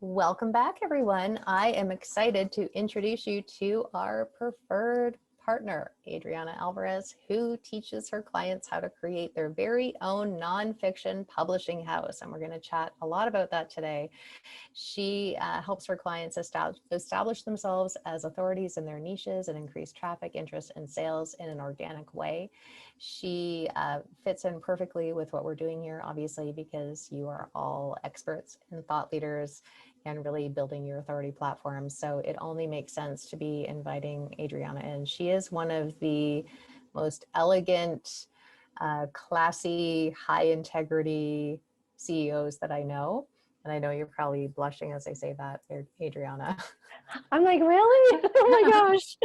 Welcome back, everyone. I am excited to introduce you to our preferred partner, Adriana Alvarez, who teaches her clients how to create their very own nonfiction publishing house. And we're going to chat a lot about that today. She helps her clients establish themselves as authorities in their niches and increase traffic, interest, and sales in an organic way. She fits in perfectly with what we're doing here, obviously, because you are all experts and thought leaders and really building your authority platform. So it only makes sense to be inviting Adriana in. She is one of the most elegant, classy, high integrity CEOs that I know. And I know you're probably blushing as I say that, Adriana. I'm like, really? Oh my gosh.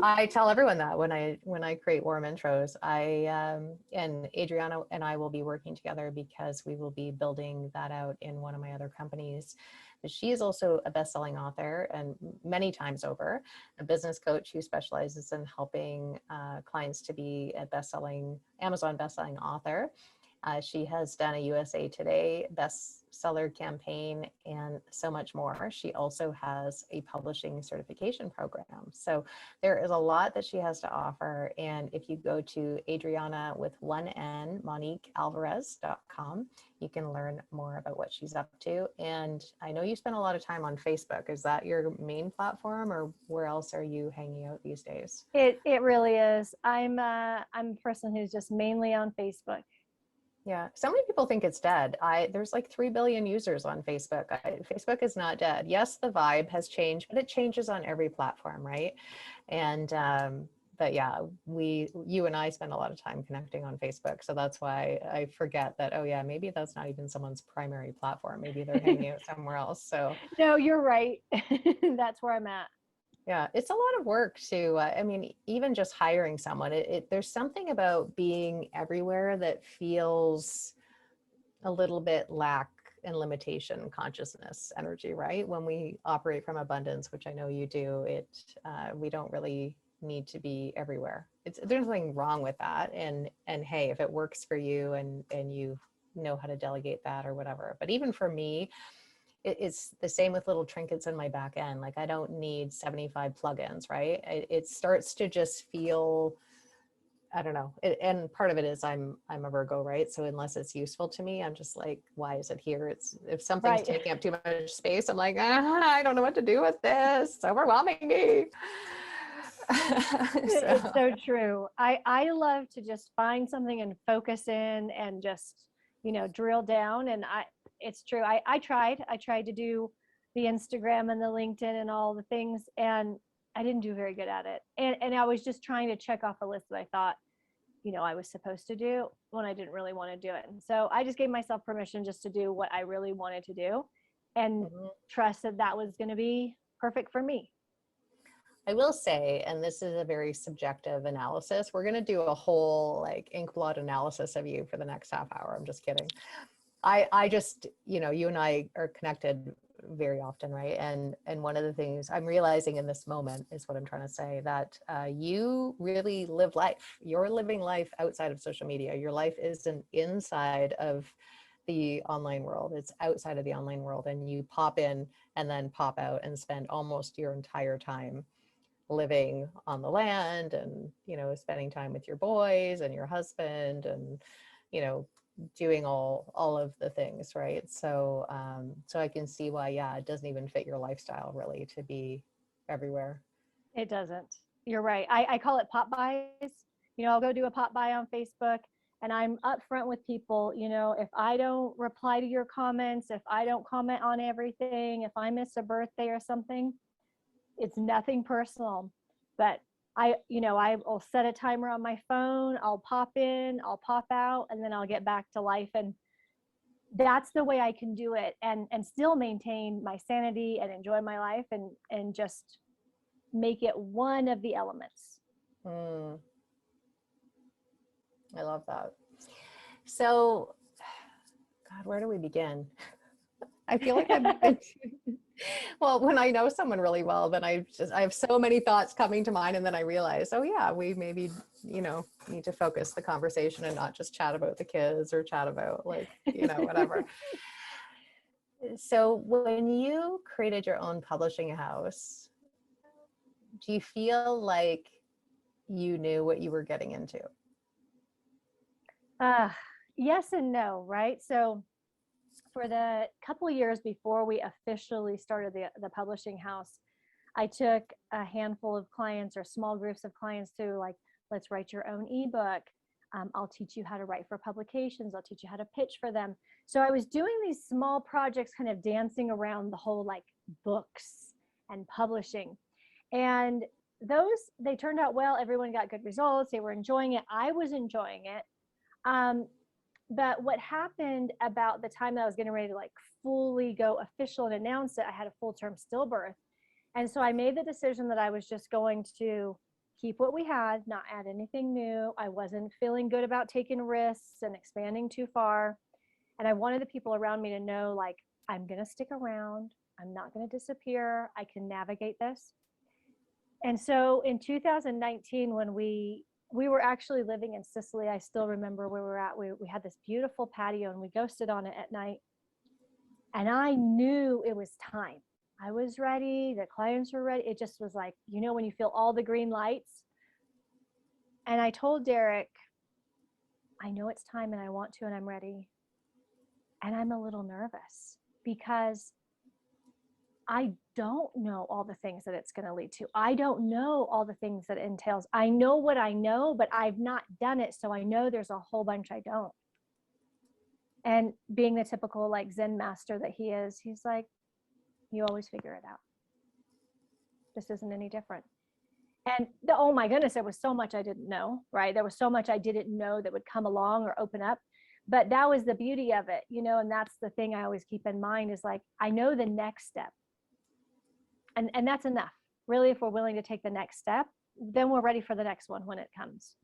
I tell everyone that when I create warm intros. And Adriana and I will be working together because we will be building that out in one of my other companies. But she is also a best-selling author, and many times over, a business coach who specializes in helping clients to be a Amazon best-selling author. She has done a USA Today bestseller campaign and so much more. She also has a publishing certification program. So there is a lot that she has to offer. And if you go to Adriana with one N, MoniqueAlvarez.com, you can learn more about what she's up to. And I know you spend a lot of time on Facebook. Is that your main platform, or where else are you hanging out these days? It really is. I'm a person who's just mainly on Facebook. Yeah, so many people think it's dead. There's like 3 billion users on Facebook. Facebook is not dead. Yes, the vibe has changed, but it changes on every platform, right? And but yeah, you and I spend a lot of time connecting on Facebook, so that's why I forget that. Oh yeah, maybe that's not even someone's primary platform. Maybe they're hanging out somewhere else. So no, you're right. That's where I'm at. yeah, it's a lot of work to, I mean, even just hiring someone, there's something about being everywhere that feels a little bit lack and limitation consciousness energy, right? When we operate from abundance, which I know you do, we don't really need to be everywhere. There's nothing wrong with that. And hey, if it works for you and you know how to delegate that or whatever. But even for me, it's the same with little trinkets in my back end. Like I don't need 75 plugins, right? It starts to just feel, I don't know. And part of it is I'm a Virgo, right? So unless it's useful to me, I'm just like, why is it here? If something's taking up too much space, I'm like, I don't know what to do with this. It's overwhelming me. It's so true. I love to just find something and focus in and just, drill down. And it's true. I tried to do the Instagram and the LinkedIn and all the things, and I didn't do very good at it. And I was just trying to check off a list that I thought, I was supposed to do when I didn't really want to do it. And so I just gave myself permission just to do what I really wanted to do and trust that that was going to be perfect for me. I will say, and this is a very subjective analysis, we're going to do a whole like inkblot analysis of you for the next half hour. I'm just kidding. I just, you and I are connected very often, right? And one of the things I'm realizing in this moment is what I'm trying to say, that you really live life. You're living life outside of social media. Your life isn't inside of the online world. It's outside of the online world, and you pop in and then pop out and spend almost your entire time living on the land and, spending time with your boys and your husband and, doing all of the things, right? So I can see why, yeah, it doesn't even fit your lifestyle really to be everywhere. It doesn't. You're right. I call it pop buys. I'll go do a pop buy on Facebook, and I'm upfront with people. If I don't reply to your comments, if I don't comment on everything, if I miss a birthday or something, it's nothing personal. But I will set a timer on my phone. I'll pop in, I'll pop out, and then I'll get back to life. And that's the way I can do it and still maintain my sanity and enjoy my life and just make it one of the elements. I love that. So, God, where do we begin? I feel like I've been well, when I know someone really well, then I have so many thoughts coming to mind, and then I realize, oh yeah, we maybe, need to focus the conversation and not just chat about the kids or chat about like, whatever. So when you created your own publishing house, do you feel like you knew what you were getting into? Uh, yes and no, right? So for the couple years before we officially started the publishing house, I took a handful of clients or small groups of clients to like, let's write your own ebook. I'll teach you how to write for publications. I'll teach you how to pitch for them. So I was doing these small projects, kind of dancing around the whole like books and publishing. And they turned out well. Everyone got good results. They were enjoying it. I was enjoying it. But what happened about the time that I was getting ready to like fully go official and announce it, I had a full-term stillbirth. And so I made the decision that I was just going to keep what we had, not add anything new. I wasn't feeling good about taking risks and expanding too far. And I wanted the people around me to know, like, I'm going to stick around. I'm not going to disappear. I can navigate this. And so in 2019, when we were actually living in Sicily, I still remember where we were at. We had this beautiful patio and we ghosted on it at night. And I knew it was time. I was ready. The clients were ready. It just was like, when you feel all the green lights. And I told Derek, I know it's time and I want to, and I'm ready. And I'm a little nervous because I don't know all the things that it's going to lead to. I don't know all the things that it entails. I know what I know, but I've not done it. So I know there's a whole bunch I don't. And being the typical like Zen master that he is, he's like, you always figure it out. This isn't any different. And oh my goodness, there was so much I didn't know, right? There was so much I didn't know that would come along or open up. But that was the beauty of it, and that's the thing I always keep in mind is like, I know the next step. And that's enough. Really, if we're willing to take the next step, then we're ready for the next one when it comes.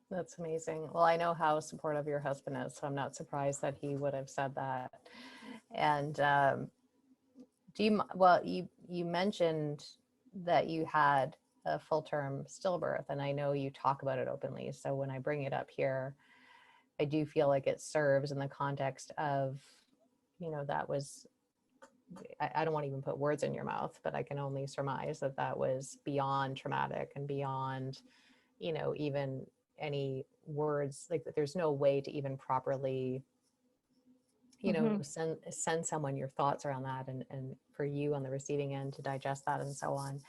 That's amazing. Well, I know how supportive your husband is, so I'm not surprised that he would have said that. And you mentioned that you had a full-term stillbirth, and I know you talk about it openly. So when I bring it up here, I do feel like it serves in the context of, that was, I don't want to even put words in your mouth, but I can only surmise that that was beyond traumatic and beyond, even any words, like that there's no way to even properly, send someone your thoughts around that and for you on the receiving end to digest that and so on.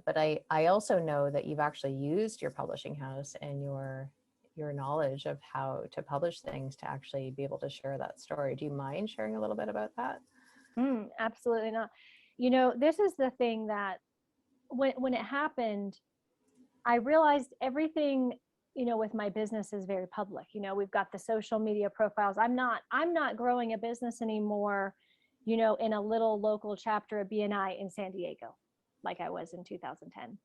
But I also know that you've actually used your publishing house and your knowledge of how to publish things to actually be able to share that story. Do you mind sharing a little bit about that? Absolutely not. This is the thing that when it happened, I realized everything, with my business is very public. We've got the social media profiles. I'm not growing a business anymore, in a little local chapter of BNI in San Diego, like I was in 2010.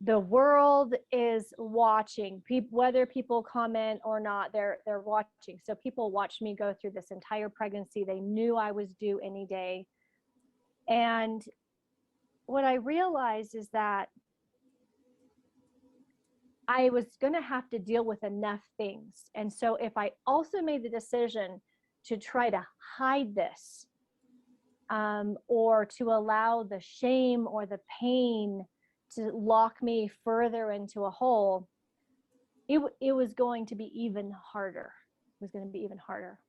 The world is watching whether people comment or not, they're watching. So people watched me go through this entire pregnancy. They knew I was due any day. And what I realized is that I was going to have to deal with enough things. And so if I also made the decision to try to hide this, or to allow the shame or the pain to lock me further into a hole, it was going to be even harder. It was going to be even harder.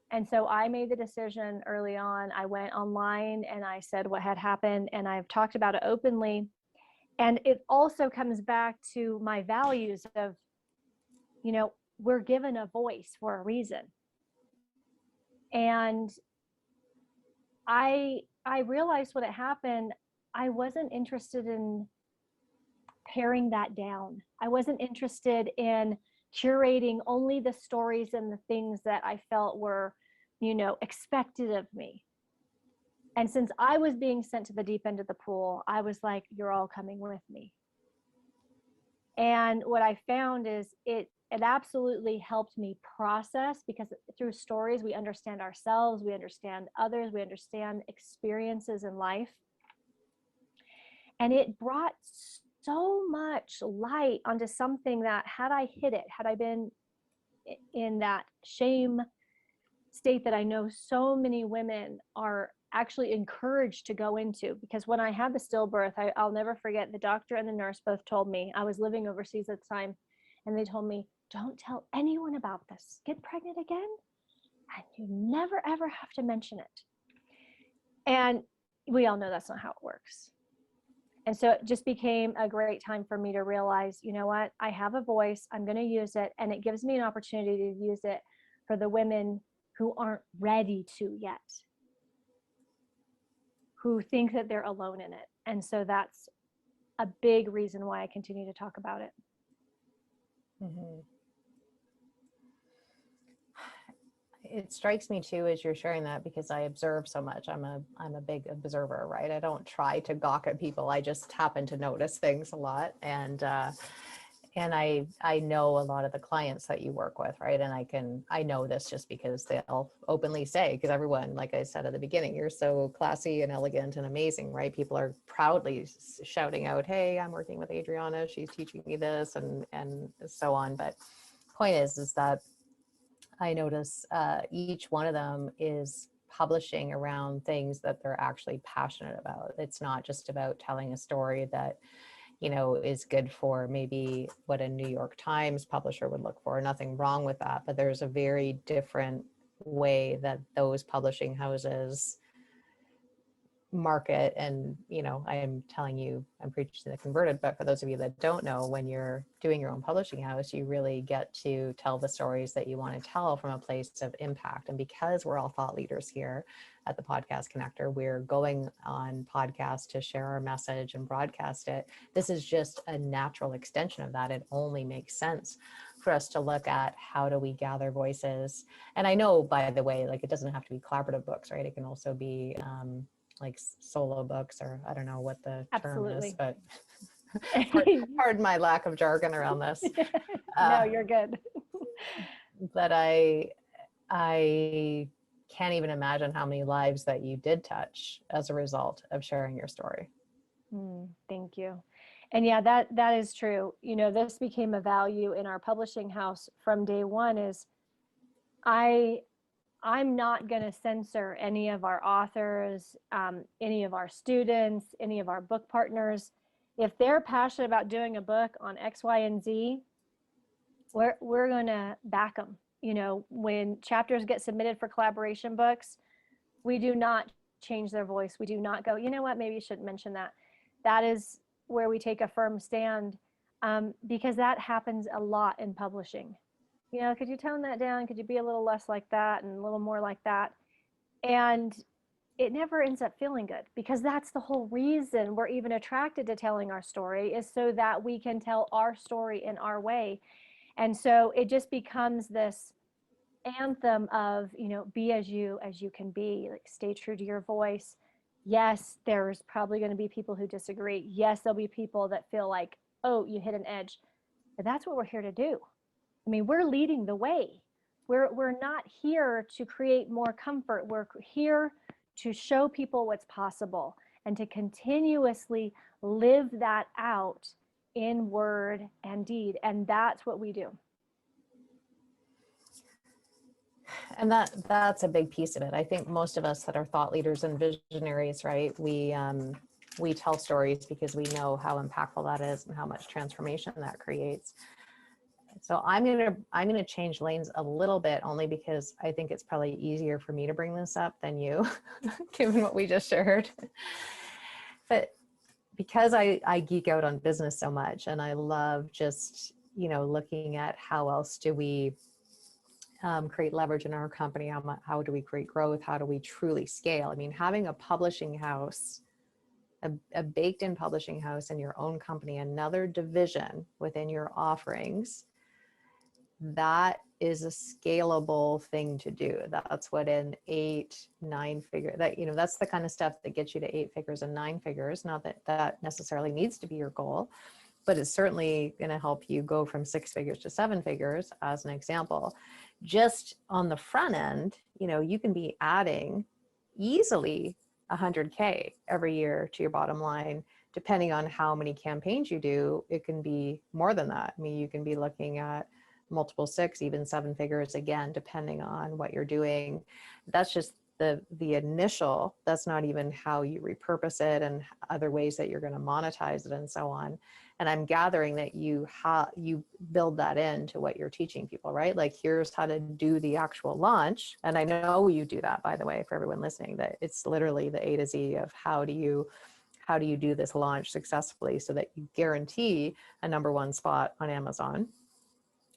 And so I made the decision early on. I went online and I said what had happened, and I've talked about it openly. And it also comes back to my values of, we're given a voice for a reason. And I realized when it happened, I wasn't interested in paring that down. I wasn't interested in curating only the stories and the things that I felt were, expected of me. And since I was being sent to the deep end of the pool, I was like, you're all coming with me. And what I found is it absolutely helped me process, because through stories we understand ourselves, we understand others, we understand experiences in life. And it brought so much light onto something that, had I hid it, had I been in that shame state that I know so many women are actually encouraged to go into. Because when I had the stillbirth, I'll never forget, the doctor and the nurse both told me, I was living overseas at the time, and they told me, don't tell anyone about this. Get pregnant again, and you never ever have to mention it. And we all know that's not how it works. And so it just became a great time for me to realize, you know what, I have a voice, I'm going to use it. And it gives me an opportunity to use it for the women who aren't ready to yet, who think that they're alone in it. And so that's a big reason why I continue to talk about it. Mm-hmm. It strikes me too, as you're sharing that, because I observe so much. I'm a big observer, right? I don't try to gawk at people. I just happen to notice things a lot. And I know a lot of the clients that you work with, right? And I know this just because they'll openly say, because everyone, like I said at the beginning, you're so classy and elegant and amazing, right? People are proudly shouting out, hey, I'm working with Adriana, she's teaching me this, and so on. But point is that I notice each one of them is publishing around things that they're actually passionate about. It's not just about telling a story that, is good for maybe what a New York Times publisher would look for. Nothing wrong with that, but there's a very different way that those publishing houses market. And I am telling you, I'm preaching to the converted, but for those of you that don't know, when you're doing your own publishing house, you really get to tell the stories that you want to tell from a place of impact. And because we're all thought leaders here at the Podcast Connector, we're going on podcasts to share our message and broadcast it. This is just a natural extension of that. It only makes sense for us to look at how do we gather voices. And I know, by the way, like, it doesn't have to be collaborative books, right? It can also be like solo books, or I don't know what the term is, but pardon my lack of jargon around this. No, you're good. But I can't even imagine how many lives that you did touch as a result of sharing your story. Thank you. And yeah, that is true. This became a value in our publishing house from day one. Is I'm not going to censor any of our authors, any of our students, any of our book partners. If they're passionate about doing a book on X, Y, and Z, we're going to back them. When chapters get submitted for collaboration books, we do not change their voice. We do not go, you know what, maybe you shouldn't mention that. That is where we take a firm stand, because that happens a lot in publishing. Could you tone that down? Could you be a little less like that and a little more like that? And it never ends up feeling good, because that's the whole reason we're even attracted to telling our story, is so that we can tell our story in our way. And so it just becomes this anthem of, be as you can be, like, stay true to your voice. Yes, there's probably going to be people who disagree. Yes, there'll be people that feel like, oh, you hit an edge. But that's what we're here to do. I mean, we're leading the way. We're not here to create more comfort. We're here to show people what's possible and to continuously live that out in word and deed. And that's what we do. And that's a big piece of it. I think most of us that are thought leaders and visionaries, right? We tell stories because we know how impactful that is and how much transformation that creates. So I'm gonna change lanes a little bit, only because I think it's probably easier for me to bring this up than you, given what we just shared. But because I geek out on business so much, and I love just looking at how else do we create leverage in our company, how do we create growth, how do we truly scale? I mean, having a publishing house, a baked-in publishing house in your own company, another division within your offerings, that is a scalable thing to do. That's what an 8-9 figure, that's the kind of stuff that gets you to 8 figures and 9 figures. Not that that necessarily needs to be your goal, but it's certainly going to help you go from 6 figures to 7 figures as an example. Just on the front end, you can be adding easily 100K every year to your bottom line. Depending on how many campaigns you do, it can be more than that. I mean, you can be looking at multiple 6, even 7 figures, again, depending on what you're doing. That's just the initial. That's not even how you repurpose it and other ways that you're going to monetize it and so on. And I'm gathering that you build that into what you're teaching people, right? Like, here's how to do the actual launch. And I know you do that, by the way, for everyone listening, that it's literally the A to Z of how do you do this launch successfully so that you guarantee a #1 spot on Amazon,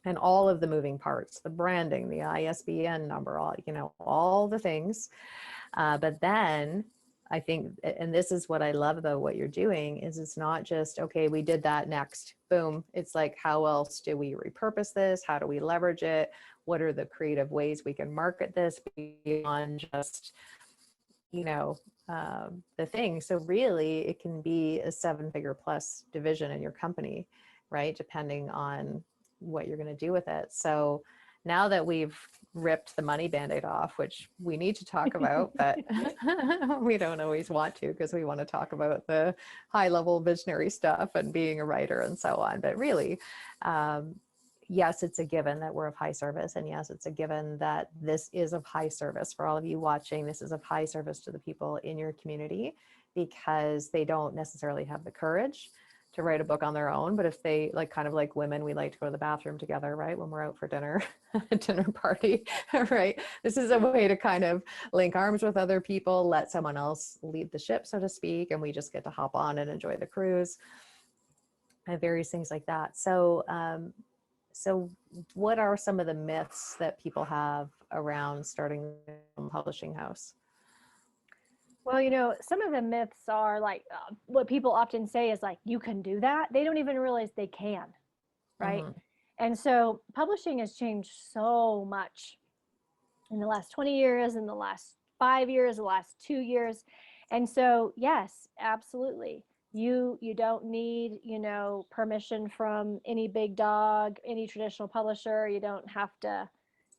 and all of the moving parts, the branding, the ISBN number, all the things. But then I think, and this is what I love about what you're doing, is it's not just, okay, we did that, next, boom. It's like, how else do we repurpose this? How do we leverage it? What are the creative ways we can market this beyond just, the thing? So really, it can be a 7-figure plus division in your company, right? Depending on what you're going to do with it. So now that we've ripped the money Band-Aid off, which we need to talk about, but we don't always want to, because we want to talk about the high level visionary stuff and being a writer and so on. But really, yes, it's a given that we're of high service. And yes, it's a given that this is of high service for all of you watching. This is of high service to the people in your community, because they don't necessarily have the courage to write a book on their own. But if they, kind of like women, we like to go to the bathroom together, right? When we're out for dinner, a dinner party, right? This is a way to kind of link arms with other people, let someone else lead the ship, so to speak, and we just get to hop on and enjoy the cruise and various things like that. So, so what are some of the myths that people have around starting a publishing house? Well, some of the myths are like what people often say is like, you can do that. They don't even realize they can, right? Mm-hmm. And so publishing has changed so much in the last 20 years, in the last 5 years, the last 2 years. And so, yes, absolutely. You don't need, permission from any big dog, any traditional publisher. You don't have to,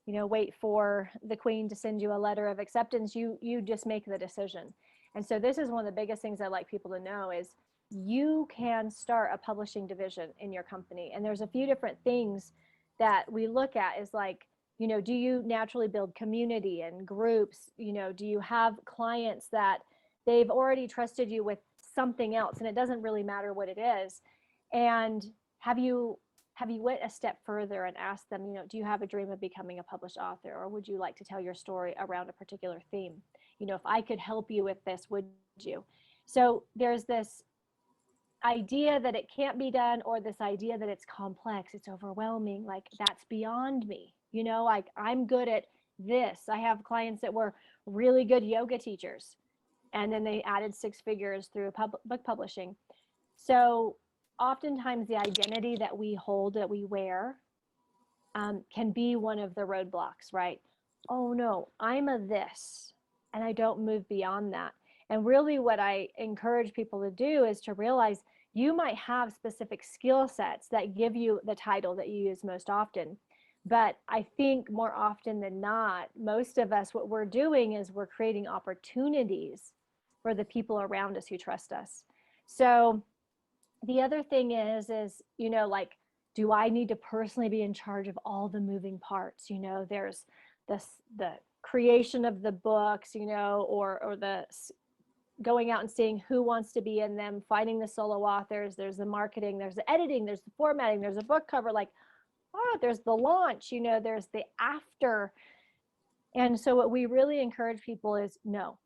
wait for the queen to send you a letter of acceptance. You just make the decision. And so this is one of the biggest things I'd like people to know is you can start a publishing division in your company. And there's a few different things that we look at is like, do you naturally build community and groups? Do you have clients that they've already trusted you with something else, and it doesn't really matter what it is? And have you went a step further and asked them, do you have a dream of becoming a published author, or would you like to tell your story around a particular theme? If I could help you with this, would you? So there's this idea that it can't be done, or this idea that it's complex, it's overwhelming, like that's beyond me. Like I'm good at this. I have clients that were really good yoga teachers, and then they added 6 figures through book publishing. So oftentimes the identity that we hold, that we wear, can be one of the roadblocks, right? Oh no, I'm a this, and I don't move beyond that. And really what I encourage people to do is to realize you might have specific skill sets that give you the title that you use most often. But I think more often than not, most of us, what we're doing is we're creating opportunities for the people around us who trust us. So the other thing is, like, do I need to personally be in charge of all the moving parts? There's the creation of the books, or the going out and seeing who wants to be in them, finding the solo authors, there's the marketing, there's the editing, there's the formatting, there's a book cover, like, there's the launch, there's the after. And so what we really encourage people is, no,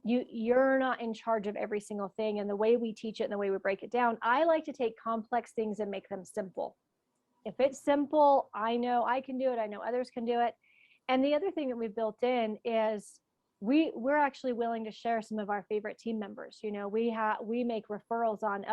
you're not in charge of every single thing. And the way we teach it and the way we break it down, I like to take complex things and make them simple. If it's simple, I know I can do it. I know others can do it. And the other thing that we've built in is we're actually willing to share some of our favorite team members. We make referrals on,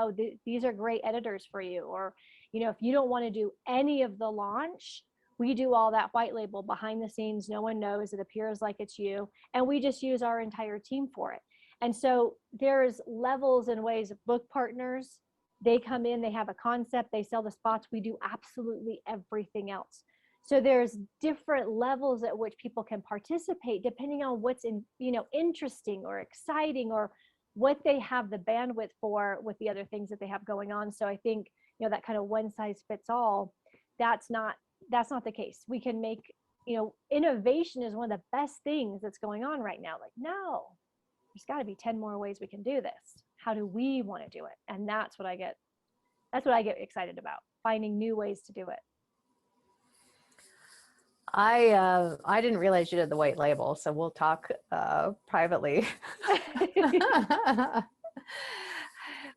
these are great editors for you. Or, if you don't want to do any of the launch, we do all that white label behind the scenes. No one knows. It appears like it's you. And we just use our entire team for it. And so there's levels and ways of book partners They come in, they have a concept, they sell the spots. We do absolutely everything else. So there's different levels at which people can participate depending on what's interesting or exciting, or what they have the bandwidth for with the other things that they have going on. So I think, that kind of one size fits all, that's not the case. We can make, innovation is one of the best things that's going on right now. Like, no, there's got to be 10 more ways we can do this. How do we want to do it? And that's what I get excited about, finding new ways to do it. I didn't realize you did the white label, so we'll talk privately.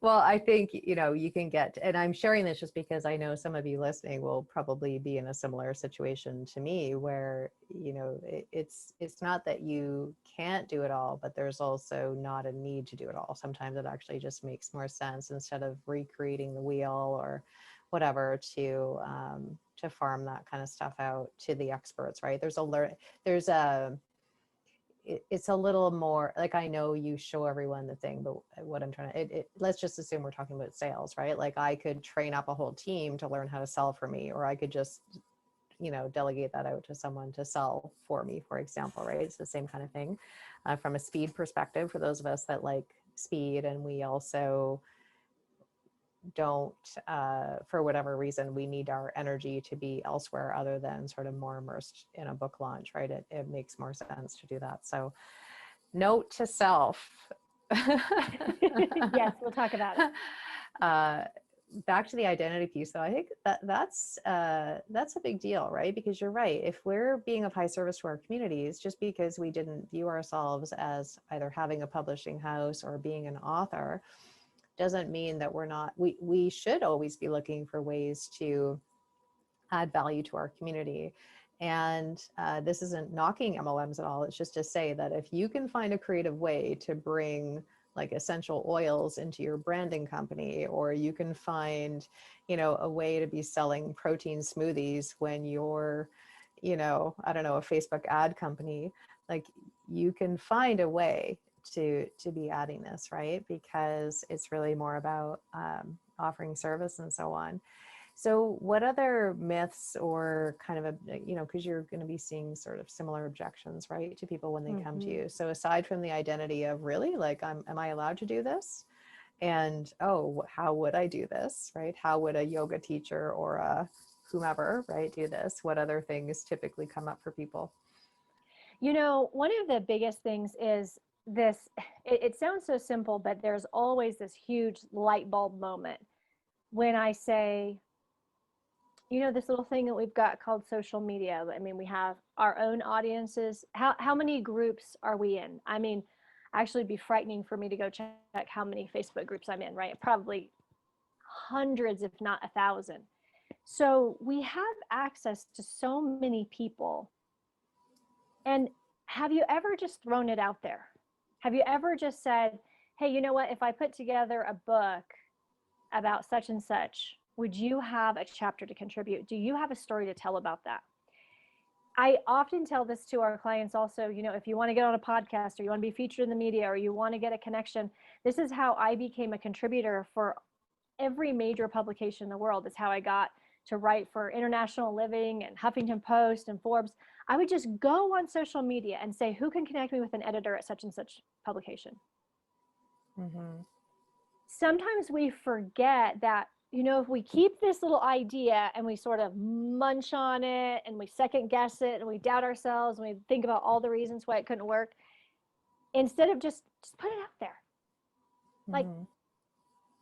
Well, I think, you can get, and I'm sharing this just because I know some of you listening will probably be in a similar situation to me where, it's not that you can't do it all, but there's also not a need to do it all. Sometimes it actually just makes more sense, instead of recreating the wheel or whatever, to farm that kind of stuff out to the experts, right? It's a little more like, I know you show everyone the thing, but what I'm trying to, let's just assume we're talking about sales, right? Like, I could train up a whole team to learn how to sell for me, or I could just, delegate that out to someone to sell for me, for example, right? It's the same kind of thing from a speed perspective for those of us that like speed, and we also don't, for whatever reason, we need our energy to be elsewhere other than sort of more immersed in a book launch, right? It makes more sense to do that. So note to self. Yes, we'll talk about it. Back to the identity piece, though, I think that's a big deal, right? Because you're right. If we're being of high service to our communities, just because we didn't view ourselves as either having a publishing house or being an author, doesn't mean that we're not, we should always be looking for ways to add value to our community. And this isn't knocking MLMs at all. It's just to say that if you can find a creative way to bring like essential oils into your branding company, or you can find, a way to be selling protein smoothies when you're, I don't know, a Facebook ad company, like, you can find a way to be adding this, right? Because it's really more about offering service and so on. So what other myths, or kind of, because you're going to be seeing sort of similar objections, right, to people when they come to you. So aside from the identity of really like, am I allowed to do this? And, oh, how would I do this, right? How would a yoga teacher or a whomever, right, do this? What other things typically come up for people? One of the biggest things is this, it sounds so simple, but there's always this huge light bulb moment when I say, this little thing that we've got called social media. I mean, we have our own audiences. How many groups are we in? I mean, actually it'd be frightening for me to go check how many Facebook groups I'm in, right? Probably hundreds, if not 1,000. So we have access to so many people. And have you ever just thrown it out there? Have you ever just said, hey, you know what? If I put together a book about such and such, would you have a chapter to contribute? Do you have a story to tell about that? I often tell this to our clients also, if you want to get on a podcast, or you want to be featured in the media, or you want to get a connection, this is how I became a contributor for every major publication in the world. It's how I got to write for International Living and Huffington Post and Forbes. I would just go on social media and say, who can connect me with an editor at such and such publication? Mm-hmm. Sometimes we forget that, if we keep this little idea and we sort of munch on it and we second guess it and we doubt ourselves and we think about all the reasons why it couldn't work, instead of just put it out there. Like,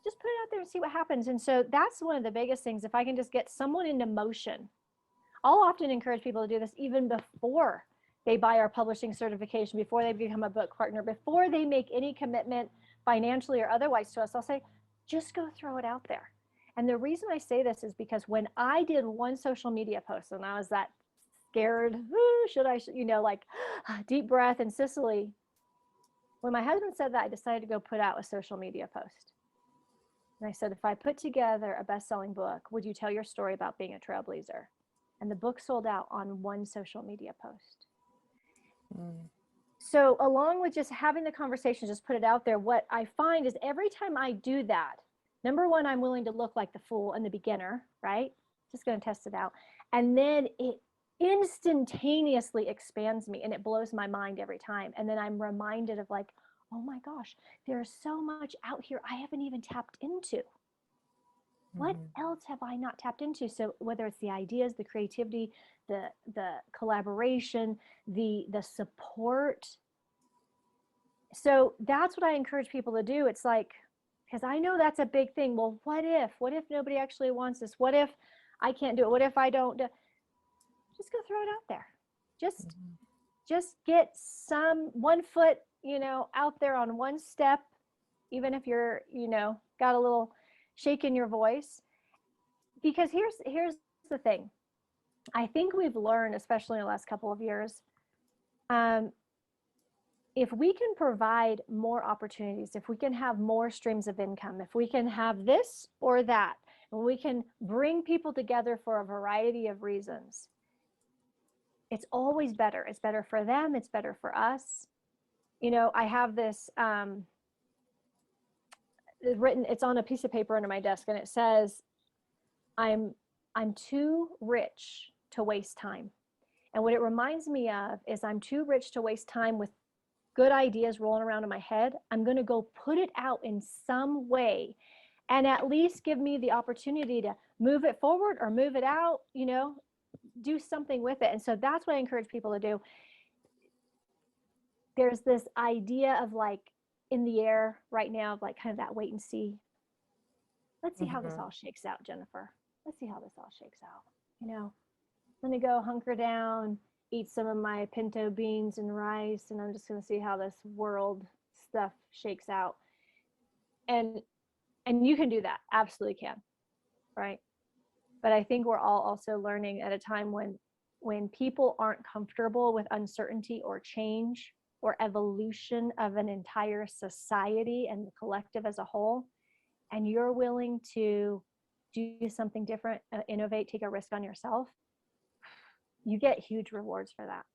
just put it out there and see what happens. And so that's one of the biggest things. If I can just get someone into motion, I'll often encourage people to do this even before they buy our publishing certification, before they become a book partner, before they make any commitment financially or otherwise to us. I'll say, just go throw it out there. And the reason I say this is because when I did one social media post and I was that scared, should I, like deep breath in Sicily. When my husband said that, I decided to go put out a social media post. And I said, if I put together a best-selling book, would you tell your story about being a trailblazer? And the book sold out on one social media post. So along with just having the conversation, just put it out there, what I find is every time I do that, Number one, I'm willing to look like the fool and the beginner, right? Just going to test it out. And then it instantaneously expands me and it blows my mind every time. And then I'm reminded of like, oh my gosh, there's so much out here I haven't even tapped into. What else have I not tapped into? So whether it's the ideas, the creativity, the collaboration, the support. So that's what I encourage people to do. It's like, because I know that's a big thing. Well, what if nobody actually wants this? What if I can't do it? What if I don't do? Just go throw it out there. Just get some one foot, out there on one step, even if you're, got a little shake in your voice. Because here's the thing. I think we've learned, especially in the last couple of years, if we can provide more opportunities, if we can have more streams of income, if we can have this or that, and we can bring people together for a variety of reasons, it's always better. It's better for them. It's better for us. I have this written, it's on a piece of paper under my desk, and it says, I'm too rich to waste time. And what it reminds me of is I'm too rich to waste time with good ideas rolling around in my head. I'm going to go put it out in some way and at least give me the opportunity to move it forward or move it out, do something with it. And so that's what I encourage people to do. There's this idea of like in the air right now of like kind of that wait and see. Let's see how this all shakes out, Jennifer. Let's see how this all shakes out. Let me go hunker down, eat some of my pinto beans and rice, and I'm just going to see how this world stuff shakes out. And you can do that. Absolutely can. Right. But I think we're all also learning at a time when people aren't comfortable with uncertainty or change or evolution of an entire society and the collective as a whole, and you're willing to do something different, innovate, take a risk on yourself, you get huge rewards for that.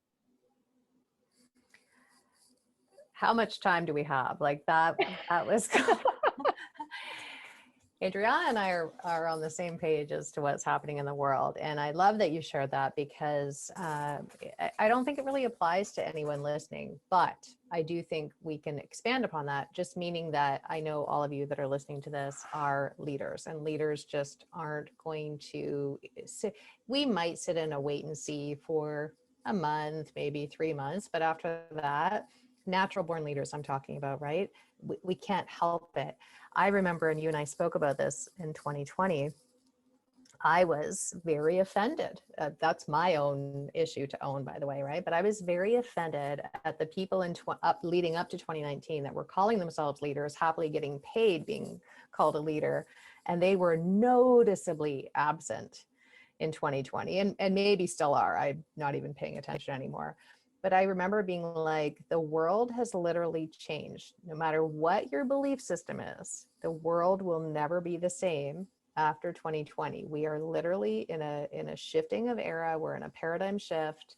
How much time do we have? Like that was Adriana and I are on the same page as to what's happening in the world. And I love that you shared that because I don't think it really applies to anyone listening, but I do think we can expand upon that, just meaning that I know all of you that are listening to this are leaders, and leaders just aren't going to sit. We might sit in a wait and see for a month, maybe 3 months, but after that, natural born leaders I'm talking about, right? We can't help it. I remember, and you and I spoke about this in 2020, I was very offended. That's my own issue to own, by the way, right? But I was very offended at the people leading up to 2019 that were calling themselves leaders, happily getting paid being called a leader, and they were noticeably absent in 2020, and maybe still are. I'm not even paying attention anymore. But I remember being like, the world has literally changed. No matter what your belief system is, the world will never be the same after 2020. We are literally in a shifting of era. We're in a paradigm shift.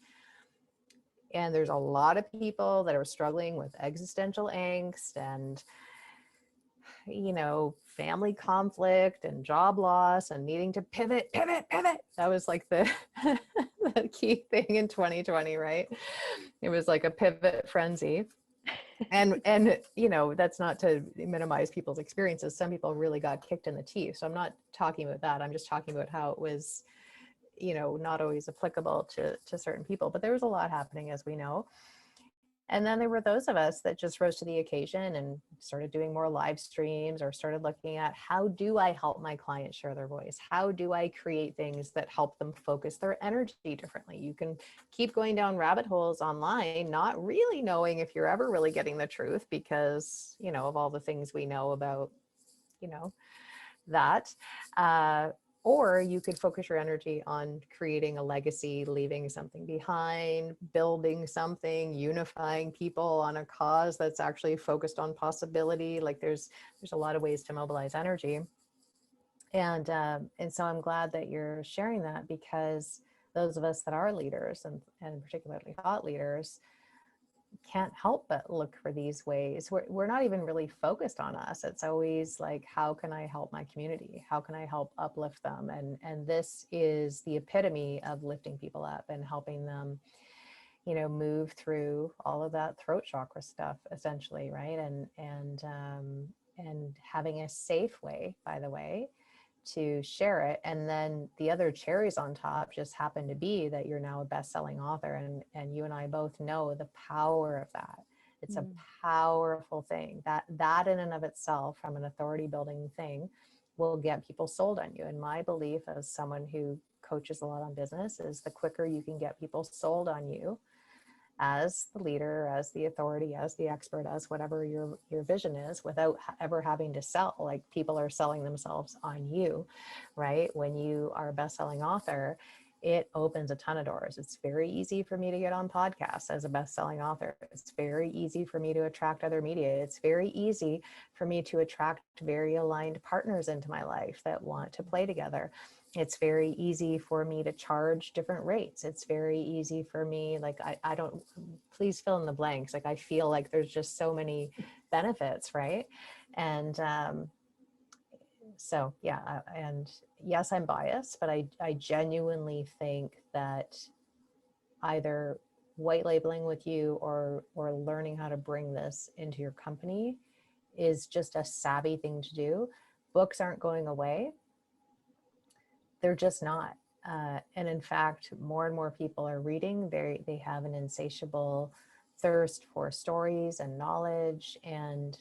And there's a lot of people that are struggling with existential angst and, family conflict and job loss and needing to pivot. That was like the key thing in 2020, right? It was like a pivot frenzy. And that's not to minimize people's experiences. Some people really got kicked in the teeth. So I'm not talking about that. I'm just talking about how it was, not always applicable to certain people, but there was a lot happening, as we know. And then there were those of us that just rose to the occasion and started doing more live streams, or started looking at, how do I help my clients share their voice? How do I create things that help them focus their energy differently? You can keep going down rabbit holes online, not really knowing if you're ever really getting the truth because, of all the things we know about, that. Or you could focus your energy on creating a legacy, leaving something behind, building something, unifying people on a cause that's actually focused on possibility. Like there's a lot of ways to mobilize energy. And so I'm glad that you're sharing that, because those of us that are leaders and particularly thought leaders, can't help but look for these ways. We're not even really focused on us. It's always like, how can I help my community? How can I help uplift them? And this is the epitome of lifting people up and helping them, you know, move through all of that throat chakra stuff, essentially, right? And having a safe way, by the way, to share it. And then the other cherries on top just happen to be that you're now a best-selling author, and you and I both know the power of that. It's a powerful thing that in and of itself, from an authority building thing, will get people sold on you. And my belief as someone who coaches a lot on business is the quicker you can get people sold on you as the leader, as the authority, as the expert, as whatever your vision is, without ever having to sell. Like, people are selling themselves on you, right? When you are a best-selling author, it opens a ton of doors. It's very easy for me to get on podcasts as a best-selling author. It's very easy for me to attract other media. It's very easy for me to attract very aligned partners into my life that want to play together. It's very easy for me to charge different rates. It's very easy for me, like, I don't, please fill in the blanks. Like, I feel like there's just so many benefits, right? And so, yeah, and yes, I'm biased, but I genuinely think that either white labeling with you or learning how to bring this into your company is just a savvy thing to do. Books aren't going away. They're just not. And in fact, more and more people are reading. They have an insatiable thirst for stories and knowledge. And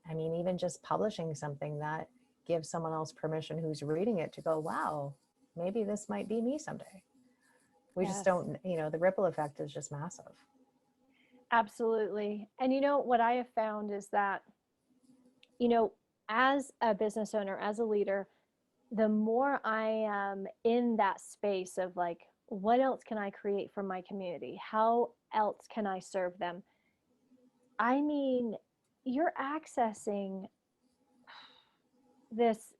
I mean, even just publishing something that gives someone else permission who's reading it to go, wow, maybe this might be me someday. We just don't, you know, the ripple effect is just massive. Absolutely. And you know, what I have found is that, you know, as a business owner, as a leader, the more I am in that space of like, what else can I create for my community? How else can I serve them? I mean, you're accessing this,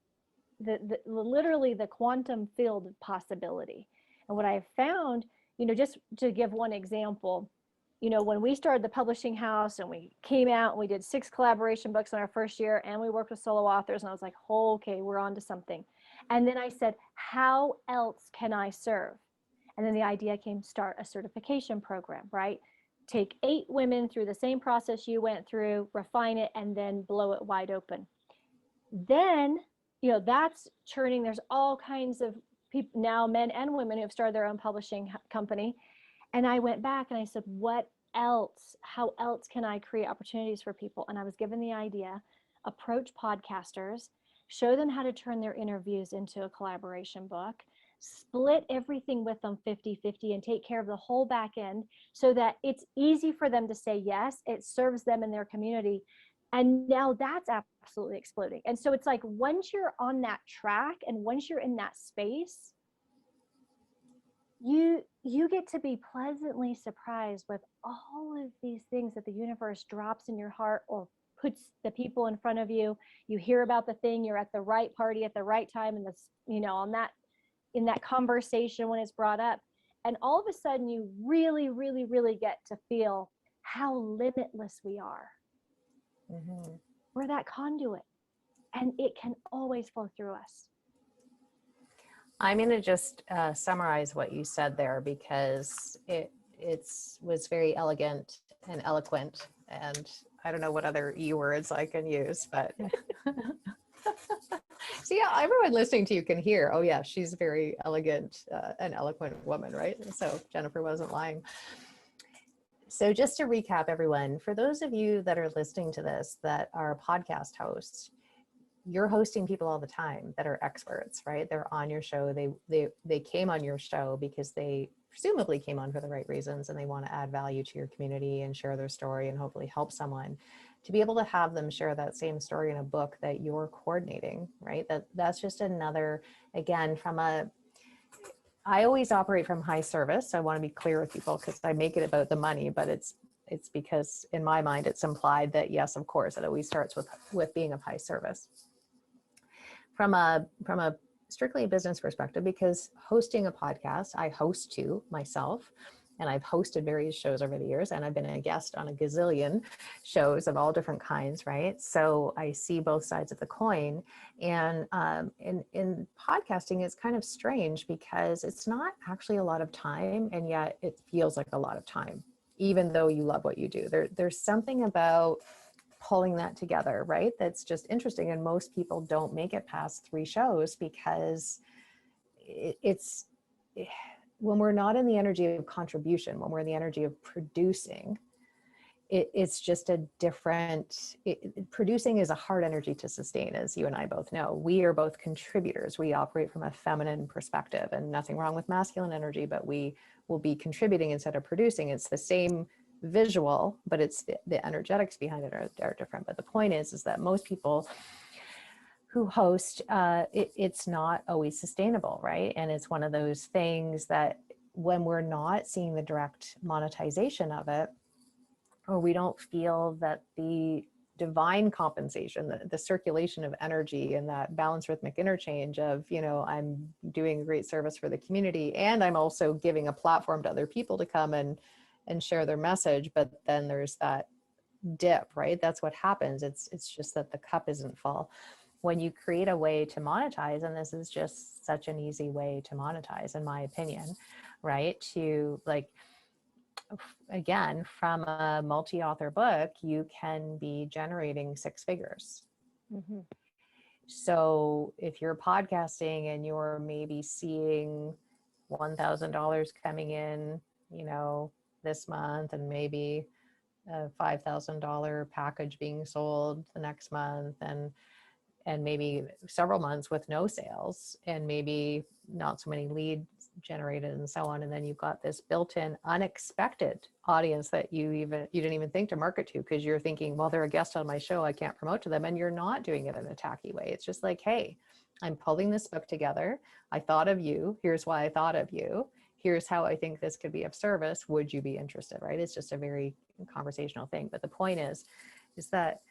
the literally the quantum field of possibility. And what I've found, you know, just to give one example, you know, when we started the publishing house and we came out and we did 6 collaboration books in our first year and we worked with solo authors, and I was like, oh, okay, we're on to something. And then I said, how else can I serve? And then the idea came, start a certification program, right? Take 8 women through the same process you went through, refine it, and then blow it wide open. Then, you know, that's churning. There's all kinds of people now, men and women, who have started their own publishing company. And I went back and I said, what else? How else can I create opportunities for people? And I was given the idea, approach podcasters, show them how to turn their interviews into a collaboration book, split everything with them 50-50, and take care of the whole back end so that it's easy for them to say yes. It serves them in their community. And now that's absolutely exploding. And so it's like, once you're on that track and once you're in that space, you get to be pleasantly surprised with all of these things that the universe drops in your heart or puts the people in front of you. You hear about the thing, you're at the right party at the right time, and this, you know, on that, in that conversation when it's brought up, and all of a sudden you really, really, really get to feel how limitless we are. Mm-hmm. We're that conduit, and it can always flow through us. I'm going to just summarize what you said there, because it was very elegant and eloquent, and I don't know what other E words I can use, but so yeah, everyone listening to you can hear, oh yeah, she's a very elegant and eloquent woman, right? So Jennifer wasn't lying. So just to recap, everyone, for those of you that are listening to this that are podcast hosts, you're hosting people all the time that are experts, right? They're on your show. They came on your show because they presumably came on for the right reasons, and they want to add value to your community and share their story and hopefully help someone. To be able to have them share that same story in a book that you're coordinating, right? That's just another, again, I always operate from high service. So I want to be clear with people, because I make it about the money, but it's because in my mind, it's implied that yes, of course, it always starts with being of high service. From a strictly business perspective, because hosting a podcast, I host 2 myself. and I've hosted various shows over the years, and I've been a guest on a gazillion shows of all different kinds, right? So I see both sides of the coin. And in podcasting, it's kind of strange because it's not actually a lot of time, and yet it feels like a lot of time, even though you love what you do. There's something about pulling that together, right? That's just interesting. And most people don't make it past 3 shows because it's when we're not in the energy of contribution, when we're in the energy of producing, it's just a different, producing is a hard energy to sustain, as you and I both know. We are both contributors. We operate from a feminine perspective, and nothing wrong with masculine energy, but we will be contributing instead of producing. It's the same visual, but it's the energetics behind it are different. But the point is that most people who host, it's not always sustainable, right? And it's one of those things that when we're not seeing the direct monetization of it, or we don't feel that the divine compensation, the circulation of energy and that balanced rhythmic interchange of, I'm doing a great service for the community, and I'm also giving a platform to other people to come and share their message. But then there's that dip, right? That's what happens. It's just that the cup isn't full. When you create a way to monetize, and this is just such an easy way to monetize, in my opinion, right? To like, again, from a multi-author book, you can be generating 6 figures. Mm-hmm. So if you're podcasting and you're maybe seeing $1,000 coming in, this month, and maybe a $5,000 package being sold the next month, and maybe several months with no sales, and maybe not so many leads generated and so on. And then you've got this built-in unexpected audience that you didn't even think to market to, because you're thinking, well, they're a guest on my show, I can't promote to them. And you're not doing it in a tacky way. It's just like, hey, I'm pulling this book together. I thought of you. Here's why I thought of you. Here's how I think this could be of service. Would you be interested, right? It's just a very conversational thing. But the point is that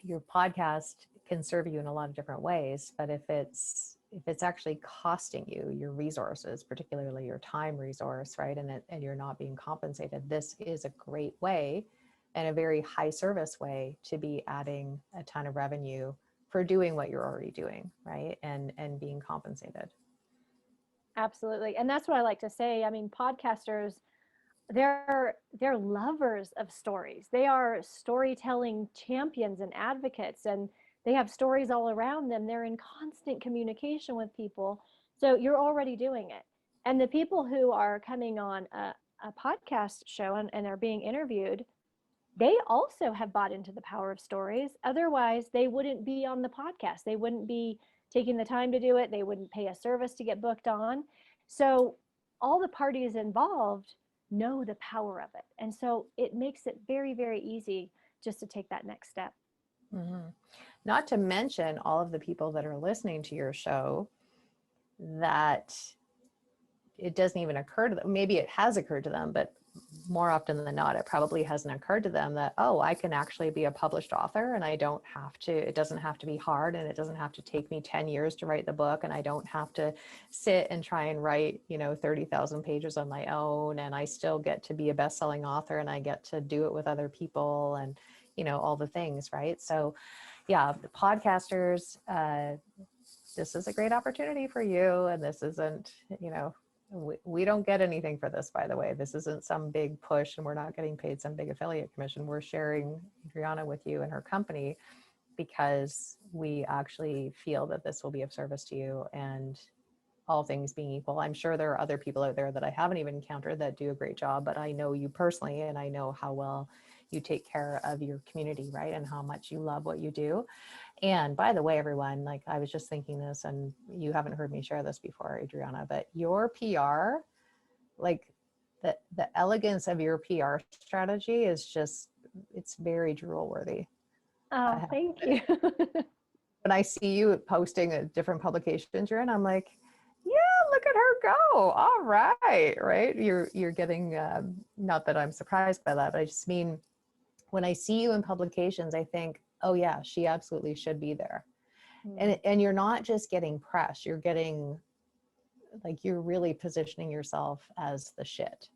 your podcast can serve you in a lot of different ways, but if it's actually costing you your resources, particularly your time resource, right, and you're not being compensated, this is a great way and a very high service way to be adding a ton of revenue for doing what you're already doing, right, and being compensated. Absolutely. And that's what I like to say. I mean, podcasters, they're lovers of stories. They are storytelling champions and advocates, and they have stories all around them. They're in constant communication with people. So you're already doing it. And the people who are coming on a podcast show and are being interviewed, they also have bought into the power of stories. Otherwise, they wouldn't be on the podcast. They wouldn't be taking the time to do it. They wouldn't pay a service to get booked on. So all the parties involved know the power of it. And so it makes it very, very easy just to take that next step. Mm-hmm. Not to mention all of the people that are listening to your show that it doesn't even occur to them. Maybe it has occurred to them, but more often than not, it probably hasn't occurred to them that, oh, I can actually be a published author, and I don't have to, it doesn't have to be hard, and it doesn't have to take me 10 years to write the book, and I don't have to sit and try and write, 30,000 pages on my own, and I still get to be a best-selling author, and I get to do it with other people, and, all the things, right? So yeah, the podcasters, this is a great opportunity for you, and this isn't, we don't get anything for this, by the way. This isn't some big push, and we're not getting paid some big affiliate commission. We're sharing Adriana with you and her company because we actually feel that this will be of service to you. And all things being equal, I'm sure there are other people out there that I haven't even encountered that do a great job, but I know you personally, and I know how well you take care of your community, right? And how much you love what you do. And by the way, everyone, like, I was just thinking this, and you haven't heard me share this before, Adriana, but your PR, like the elegance of your PR strategy is just, it's very drool worthy. Oh, thank you. When I see you posting a different publications you're in, I'm like, yeah, look at her go. All right. Right. You're getting, not that I'm surprised by that, but I just mean, when I see you in publications, I think, oh yeah, she absolutely should be there. And you're not just getting press, you're getting like you're really positioning yourself as the shit,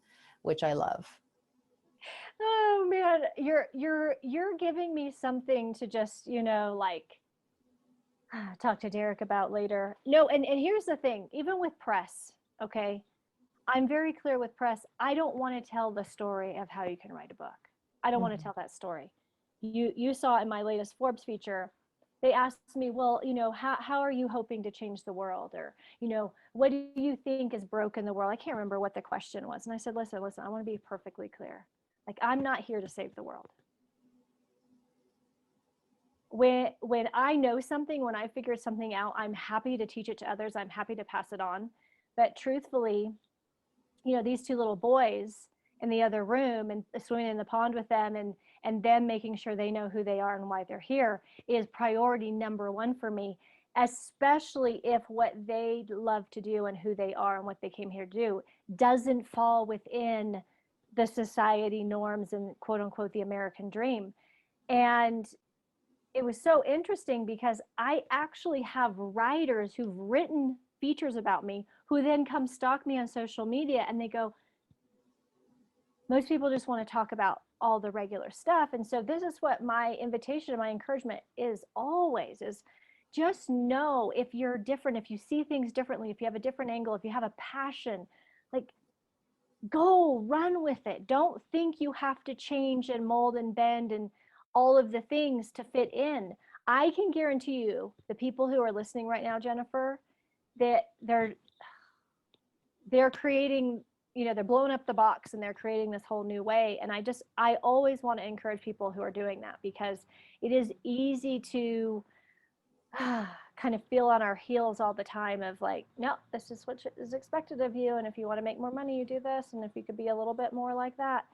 which I love. Oh man, you're giving me something to just, like talk to Derek about later. No, and here's the thing, even with press, okay? I'm very clear with press. I don't want to tell the story of how you can write a book. I don't want to Mhm. tell that story. You saw in my latest Forbes feature, they asked me, well, how are you hoping to change the world? Or, what do you think is broken in the world? I can't remember what the question was. And I said, listen, I want to be perfectly clear. Like, I'm not here to save the world. When I know something, when I figure something out, I'm happy to teach it to others. I'm happy to pass it on. But truthfully, these two little boys in the other room and swimming in the pond with them, and them making sure they know who they are and why they're here is priority number one for me, especially if what they love to do and who they are and what they came here to do doesn't fall within the society norms and quote unquote the American dream. And it was so interesting because I actually have writers who've written features about me who then come stalk me on social media, and they go, most people just want to talk about all the regular stuff. And so this is what my invitation and my encouragement is always, is just know if you're different, if you see things differently, if you have a different angle, if you have a passion, like, go run with it. Don't think you have to change and mold and bend and all of the things to fit in. I can guarantee you, the people who are listening right now, Jennifer, that they're creating, they're blowing up the box and they're creating this whole new way. And I always want to encourage people who are doing that, because it is easy to kind of feel on our heels all the time of like, no, this is what is expected of you. And if you want to make more money, you do this. And if you could be a little bit more like that.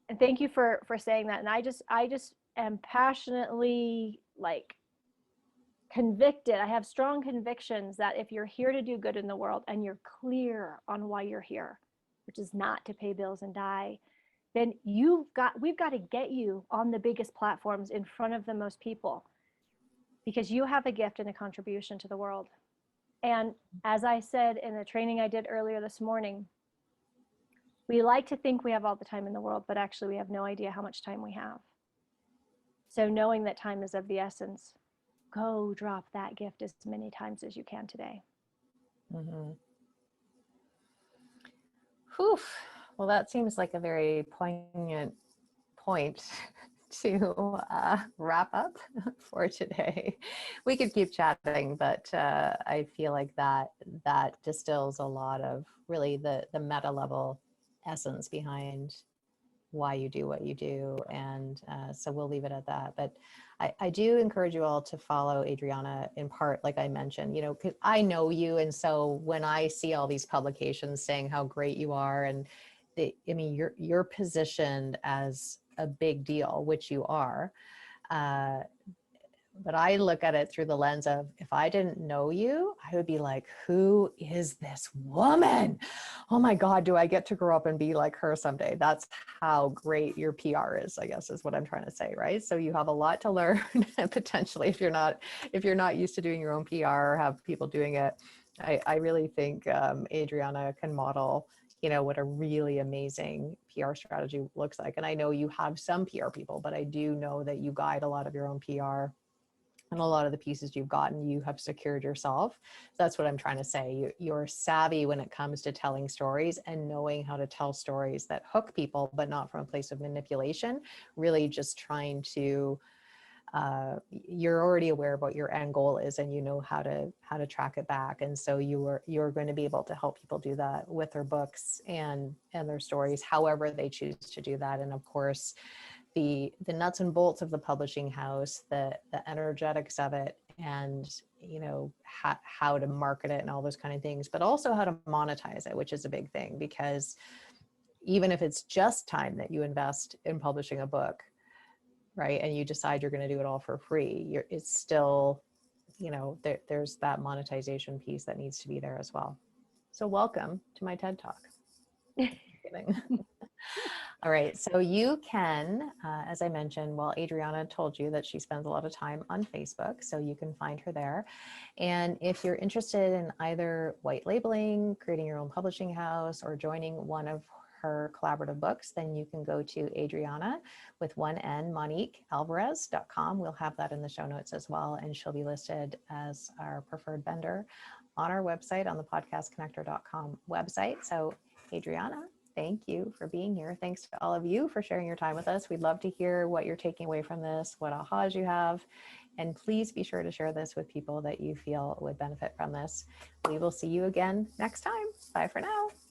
And thank you for saying that. And I just am passionately, like, convicted. I have strong convictions that if you're here to do good in the world and you're clear on why you're here, which is not to pay bills and die, then we've got to get you on the biggest platforms in front of the most people, because you have a gift and a contribution to the world. And as I said in the training I did earlier this morning, we like to think we have all the time in the world, but actually we have no idea how much time we have. So knowing that time is of the essence, go drop that gift as many times as you can today. Mm-hmm. Whew. Well, that seems like a very poignant point to wrap up for today. We could keep chatting, but I feel like that distills a lot of really the meta level essence behind why you do what you do. And so we'll leave it at that. But I do encourage you all to follow Adriana, in part, like I mentioned, because I know you. And so when I see all these publications saying how great you are, and you're positioned as a big deal, which you are. But I look at it through the lens of, if I didn't know you, I would be like, who is this woman? Oh my God, do I get to grow up and be like her someday? That's how great your PR is, I guess, is what I'm trying to say, right? So you have a lot to learn potentially if you're not used to doing your own PR or have people doing it. I really think Adriana can model what a really amazing PR strategy looks like. And I know you have some PR people, but I do know that you guide a lot of your own PR. And a lot of the pieces you've gotten, you have secured yourself. That's what I'm trying to say. You're savvy when it comes to telling stories and knowing how to tell stories that hook people, but not from a place of manipulation, really just trying to, you're already aware of what your end goal is, and you know how to track it back. And so you're going to be able to help people do that with their books and their stories, however they choose to do that. And of course, the nuts and bolts of the publishing house, the energetics of it, and how to market it and all those kind of things, but also how to monetize it, which is a big thing, because even if it's just time that you invest in publishing a book, right, and you decide you're going to do it all for free, it's still, there's that monetization piece that needs to be there as well. So welcome to my TED Talk. Kidding. All right, so you can, as I mentioned, well, Adriana told you that she spends a lot of time on Facebook, so you can find her there. And if you're interested in either white labeling, creating your own publishing house, or joining one of her collaborative books, then you can go to Adriana with one N, Monique, Alvarez.com. We'll have that in the show notes as well, and she'll be listed as our preferred vendor on our website, on the podcastconnector.com website. So Adriana, thank you for being here. Thanks to all of you for sharing your time with us. We'd love to hear what you're taking away from this, what ahas you have, and please be sure to share this with people that you feel would benefit from this. We will see you again next time. Bye for now.